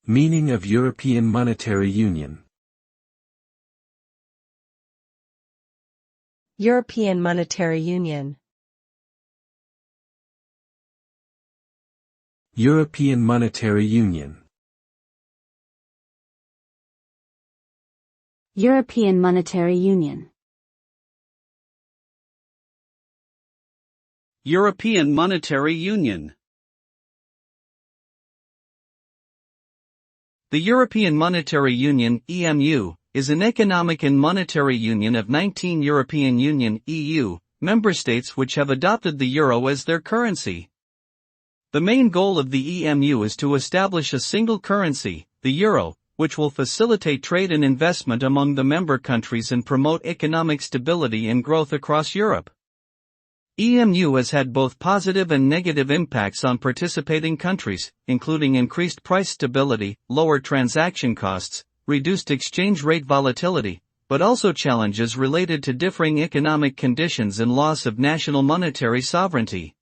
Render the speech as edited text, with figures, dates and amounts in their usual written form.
Meaning of European Monetary Union. European Monetary Union. European Monetary Union. European Monetary Union. European Monetary Union. The European Monetary Union, EMU, is an economic and monetary union of 19 European Union, EU, member states which have adopted the euro as their currency. The main goal of the EMU is to establish a single currency, the euro, which will facilitate trade and investment among the member countries and promote economic stability and growth across Europe. EMU has had both positive and negative impacts on participating countries, including increased price stability, lower transaction costs, reduced exchange rate volatility, but also challenges related to differing economic conditions and loss of national monetary sovereignty.